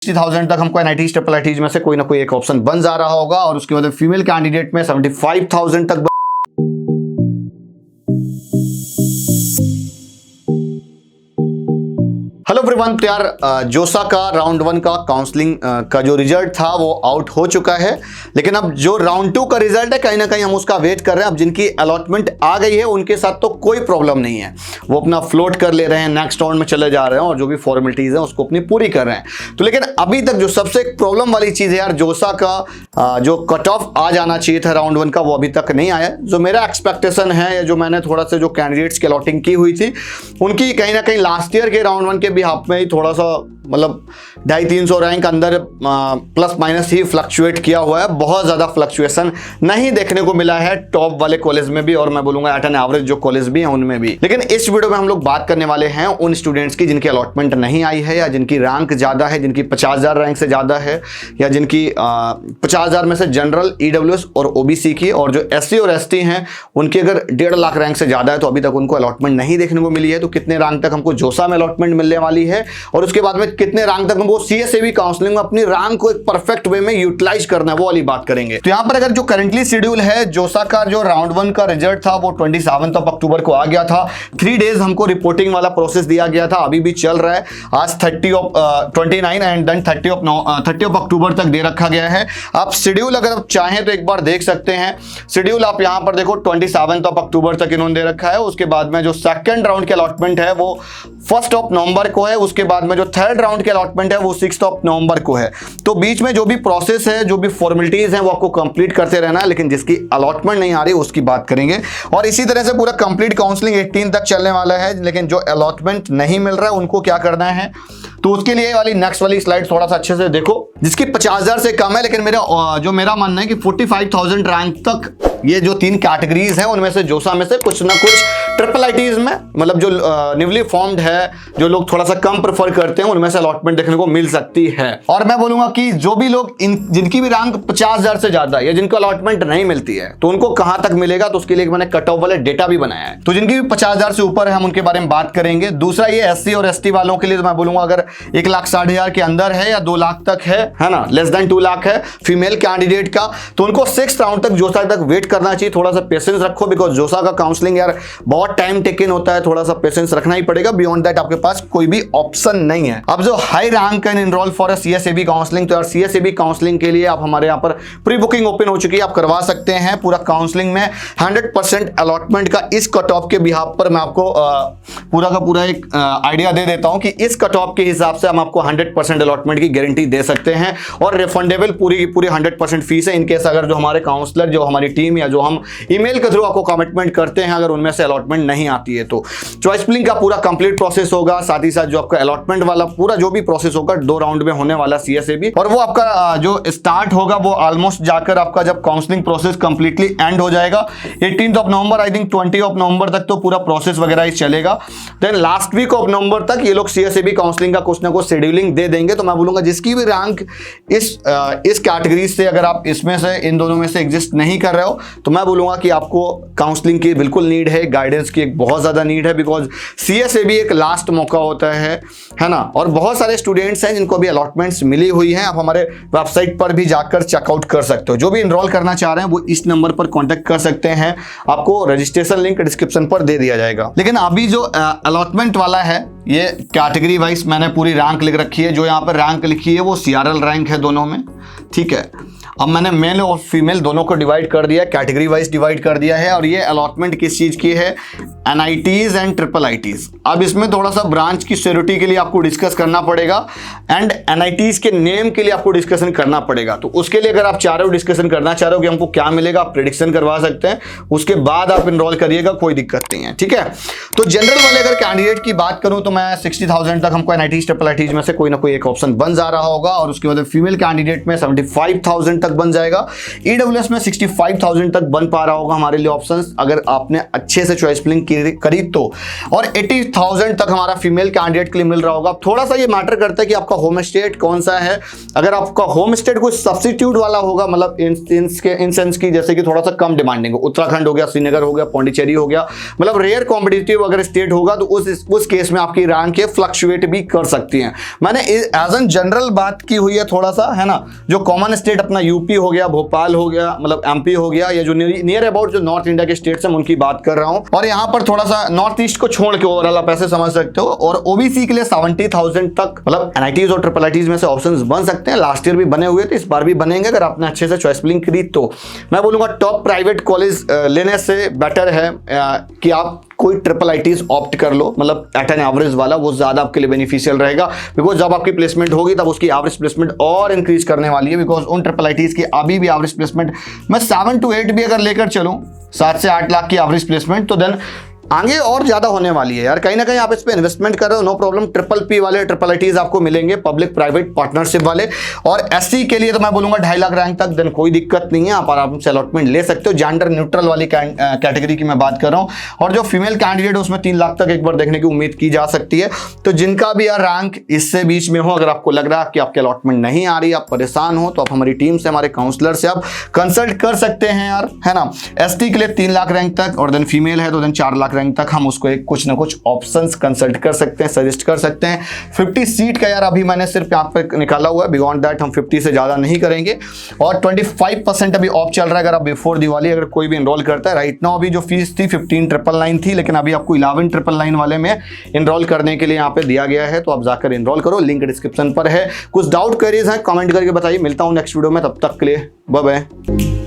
60,000 तक हमको NIT triple ITs में से कोई ना कोई एक ऑप्शन बन जा रहा होगा और उसके बाद फीमेल कैंडिडेट में 75,000 तक। हेलो एवरीवन, तो यार जोसा का राउंड 1 का काउंसलिंग का जो रिजल्ट था वो आउट हो चुका है, लेकिन अब जो राउंड 2 का रिजल्ट है कहीं ना कहीं हम उसका वेट कर रहे हैं। अब जिनकी अलॉटमेंट आ गई है उनके साथ तो कोई प्रॉब्लम नहीं है, वो अपना फ्लोट कर ले रहे हैं, नेक्स्ट राउंड में चले जा रहे हैं और जो भी फॉर्मेलिटीज है उसको अपनी पूरी कर रहे हैं। तो लेकिन अभी तक जो सबसे प्रॉब्लम वाली चीज है यार, जोसा का जो कट ऑफ आ जाना चाहिए था राउंड 1 का, वो अभी तक नहीं आया। जो मेरा एक्सपेक्टेशन है या जो मैंने थोड़ा सा जो कैंडिडेट्स की अलॉटिंग की हुई थी उनकी कहीं ना कहीं लास्ट ईयर के राउंड 1 के बिहाफ में ही थोड़ा सा मतलब 250-300 रैंक अंदर प्लस माइनस ही फ्लक्चुएट किया हुआ है। बहुत ज़्यादा फ्लक्चुएशन नहीं देखने को मिला है टॉप वाले कॉलेज में भी, और मैं बोलूँगा एट एन एवरेज जो कॉलेज भी हैं उनमें भी। लेकिन इस वीडियो में हम लोग बात करने वाले हैं उन स्टूडेंट्स की जिनकी अलॉटमेंट नहीं आई है या जिनकी रैंक ज़्यादा है, जिनकी 50,000 रैंक से ज़्यादा है, या जिनकी 50,000 में से जनरल, ईडब्ल्यूएस और ओबीसी की, और जो एससी और एसटी हैं उनकी अगर 1.5 लाख रैंक से ज़्यादा है तो अभी तक उनको अलॉटमेंट नहीं देखने को मिली है। तो कितने रैंक तक हमको जोसा में अलॉटमेंट मिलने वाली है और उसके बाद में कितने रैंक तक हमको सीएसएबी काउंसलिंग में अपनी रैंक को एक परफेक्ट वे में यूटिलाइज करना है, वो वाली बात करेंगे। तो यहां पर अगर जो करंटली शेड्यूल है, जोसा का जो राउंड 1 का रिजल्ट था वो 27 अक्टूबर को आ गया था। 3 डेज हमको रिपोर्टिंग वाला प्रोसेस दिया गया था, अभी भी चल रहा है। आज 29 एंड देन 30 अक्टूबर तक दे रखा गया है। आप शेड्यूल अगर आप चाहें तो एक बार देख सकते हैं। शेड्यूल आप यहां पर देखो 27 अक्टूबर तक इन्होंने दे रखा है। उसके बाद में जो सेकंड राउंड के अलॉटमेंट है वो 1 नवंबर को है। उसके बाद में जो थर्ड राउंड के अलॉटमेंट है वो 6 नवंबर को है। तो बीच में जो भी प्रोसेस है, जो भी फॉर्मेलिटीज हैं वो आपको कंप्लीट करते रहना है, लेकिन जिसकी अलॉटमेंट नहीं आ रही उसकी बात करेंगे। और इसी तरह से पूरा कंप्लीट काउंसलिंग 18 तक चलने वाला है, लेकिन जो अलॉटमेंट नहीं मिल रहा है उनको क्या करना है, तो उसके लिए वाली नेक्स्ट वाली स्लाइड थोड़ा सा अच्छे से देखो। जिसकी 50,000 से कम है, लेकिन मेरा मानना है कि 45,000 रैंक तक ये जो 3 कैटेगरीज हैं उनमें से जोसा में से कुछ ना कुछ ट्रिपल आईटीज में, मतलब जो न्यूली फॉर्म्ड है, जो लोग थोड़ा सा कम प्रेफर करते हैं, उनमें से अलॉटमेंट देखने को मिल सकती है। और मैं बोलूंगा कि जो भी लोग जिनकी भी रैंक 50,000 से ज्यादा या जिनको अलॉटमेंट नहीं मिलती है तो उनको कहां तक मिलेगा, तो उसके लिए मैंने कट ऑफ वाले डेटा भी बनाया है। तो जिनकी भी 50,000 से ऊपर है हम उनके बारे में बात करेंगे। दूसरा ये एससी और एसटी वालों के लिए तो मैं बोलूंगा अगर 1,60,000 के अंदर है या 2 लाख तक है ना, लेस देन 2 लाख है फीमेल कैंडिडेट का, तो उनको 6th राउंड तक जोसा तक वेट करना चाहिए। थोड़ा सा पेशेंस रखो, बिकॉज जोसा का काउंसलिंग यार बहुत टाइम टेकन होता है, थोड़ा सा पेशेंस रखना ही पड़ेगा। बियॉन्ड दैट आपके पास कोई भी ऑप्शन नहीं है। अब जो high rank can enrol for CSAB counselling, तो यार सीएसएबी काउंसलिंग के लिए आप हमारे यहाँ पर प्री बुकिंग ओपन हो चुकी है, आप करवा सकते हैं। पूरा काउंसलिंग में 100% अलॉटमेंट का इस कट ऑफ के बिहाफ पर मैं आपको पूरा का पूरा एक आइडिया दे देता हूं कि इस कट ऑफ के हिसाब से हम आपको 100% अलॉटमेंट की गारंटी दे सकते हैं और रिफंडेबल पूरी की पूरी 100% फीस है। इनकेस अगर जो हमारे काउंसलर, जो हमारी टीम या जो हम ईमेल के थ्रू आपको कमिटमेंट करते हैं, अगर उनमें से अलॉटमेंट नहीं आती है तो चॉइस फिलिंग का पूरा कंप्लीट प्रोसेस होगा। साथ ही साथ जो आपका अलॉटमेंट वाला पूरा जो भी प्रोसेस होगा 2 राउंड में होने वाला सीएसएबी, और वो आपका जो स्टार्ट होगा वो ऑलमोस्ट जाकर आपका जब काउंसलिंग प्रोसेस कंप्लीटली एंड हो जाएगा 18 नवंबर, आई थिंक 20 नवंबर तक तो पूरा प्रोसेस वगैरह ही चलेगा। Then last week of November तक ये लोग सीएसएबी काउंसलिंग का कुछ ना कुछ शेड्यूलिंग दे देंगे। तो मैं बोलूंगा जिसकी भी रैंक इस कैटेगरी से, अगर आप इसमें से इन दोनों में से एग्जिस्ट नहीं कर रहे हो, तो मैं बोलूंगा कि आपको काउंसलिंग की बिल्कुल नीड है, गाइडेंस की एक बहुत ज्यादा नीड है, बिकॉज सीएसएबी एक लास्ट मौका होता है ना। और बहुत सारे स्टूडेंट्स हैं जिनको भी अलॉटमेंट्स मिली हुई हैं, आप हमारे वेबसाइट पर भी जाकर चेकआउट कर सकते हो। जो भी इनरोल करना चाह रहे हैं वो इस नंबर पर कांटेक्ट कर सकते हैं, आपको रजिस्ट्रेशन लिंक डिस्क्रिप्शन पर दे दिया जाएगा। लेकिन अभी जो अलॉटमेंट वाला है ये कैटेगरी वाइज मैंने पूरी रैंक लिख रखी है। जो यहाँ पर रैंक लिखी है वो सीआरएल रैंक है दोनों में, ठीक है। अब मैंने मेल और फीमेल दोनों को डिवाइड कर दिया, कैटेगरी वाइज डिवाइड कर दिया है। और ये अलॉटमेंट किस चीज की है, एनआईटीज एंड ट्रिपल आईटीज। अब इसमें थोड़ा सा ब्रांच की सिक्योरिटी के लिए आपको डिस्कस करना पड़ेगा एंड एनआईटीज के नेम के लिए आपको डिस्कशन करना पड़ेगा। तो उसके लिए अगर आप चाह रहे हो, डिस्कशन करना चाह रहे हो कि हमको क्या मिलेगा, आप प्रेडिक्शन करवा सकते हैं, उसके बाद आप इनरोल करिएगा, कोई दिक्कत नहीं है, ठीक है। तो जनरल वाले अगर कैंडिडेट की बात करूं तो मैं 60,000 तक हमको एनआईटी ट्रिपल आईटीज में से कोई ना कोई एक ऑप्शन बन जा रहा होगा और उसके बाद फीमेल कैंडिडेट में 75,000 तक बन जाएगा। EWS में 65,000 तक बन पा रहा होगा हमारे लिए ऑप्शंस अगर आपने अच्छे से चॉइस फिलिंग करी तो, और 80,000 तक हमारा फीमेल कैंडिडेट के लिए मिल रहा होगा। थोड़ा सा ये मैटर करता है कि आपका होम स्टेट कौन सा है। अगर आपका होम स्टेट कोई सब्स्टिट्यूट वाला होगा, मतलब इन सेंस की जैसे कि थोड़ा सा कम डिमांडिंग हो, उत्तराखंड हो गया, श्रीनगर हो गया, पौंडीचेरी हो गया, मतलब रेयर कॉम्पिटिटिव अगर स्टेट होगा तो उस केस में आपकी रैंक के फ्लक्चुएट भी कर सकती हैं। मैंने एज एन जनरल बात की हुई है थोड़ा सा, है ना। जो कॉमन स्टेट अपना यूपी हो गया, भोपाल हो गया, मतलब एमपी हो गया, या जो नियर अबाउट जो नॉर्थ इंडिया के स्टेट्स हैं उनकी बात कर रहा हूं। और यहाँ पर थोड़ा सा नॉर्थ ईस्ट को छोड़ के ओवरऑल आप ऐसे समझ सकते हो। और ओबीसी के लिए 70,000 तक मतलब NITs और ट्रिपल में से ऑप्शंस बन सकते हैं। लास्ट ईयर भी बने हुए थे, इस बार भी बनेंगे अगर आपने अच्छे से चॉइस फिलिंग करी तो। मैं बोलूंगा टॉप प्राइवेट कॉलेज लेने से बेटर है कि आप कोई ट्रिपल ITs ऑप्ट कर लो, मतलब एट एन एवरेज वाला, वो ज्यादा आपके लिए बेनिफिशियल रहेगा। बिकॉज जब आपकी प्लेसमेंट होगी तब उसकी एवरेज प्लेसमेंट और इंक्रीज करने वाली है। बिकॉज उन ट्रिपल ITs की अभी भी एवरेज प्लेसमेंट मैं 7 to 8 भी अगर लेकर चलूं, 7 से 8 लाख की एवरेज प्लेसमेंट, तो देन आगे और ज्यादा होने वाली है यार। कहीं ना कहीं आप इस पे इन्वेस्टमेंट कर रहे हो, नो प्रॉब्लम। ट्रिपल वाले ट्रिपल ITs आपको मिलेंगे, पब्लिक प्राइवेट पार्टनरशिप वाले। और SC के लिए तो मैं बोलूंगा 2.5 लाख रैंक तक, देन कोई दिक्कत नहीं है, आप आराम से अलॉटमेंट ले सकते हो। जेंडर न्यूट्रल वाली कैटेगरी की मैं बात कर रहा हूँ। और जो फीमेल कैंडिडेट है उसमें 3 लाख तक एक बार देखने की उम्मीद की जा सकती है। तो जिनका भी यार रैंक इससे बीच में हो, अगर आपको लग रहा है कि आपकी अलॉटमेंट नहीं आ रही, आप परेशान हो, तो आप हमारी टीम से, हमारे काउंसलर से आप कंसल्ट कर सकते हैं यार, है ना। ST के लिए 3 लाख रैंक तक, और देन फीमेल है तो देन 4 लाख रैंक तक हम उसको कुछ ना कुछ ऑप्शंस कंसल्ट कर सकते हैं, सजेस्ट कर सकते हैं। 50 सीट का यार अभी मैंने सिर्फ यहाँ पे निकाला हुआ है, बियॉन्ड दैट हम 50 से ज्यादा नहीं करेंगे। और 25% अभी ऑफ चल रहा है अगर आप बिफोर दिवाली अगर कोई भी इनरोल करता है। राइट नाउ अभी जो फीस थी 15,999 थी, लेकिन अभी आपको 11,999 वाले में इनरोल करने के लिए यहाँ पे दिया गया है, तो आप जाकर इनरोल करो, लिंक डिस्क्रिप्शन पर है। कुछ डाउट क्वेरीज हैं कमेंट करके बताइए। मिलता हूँ नेक्स्ट वीडियो में, तब तक के लिए बाय बाय।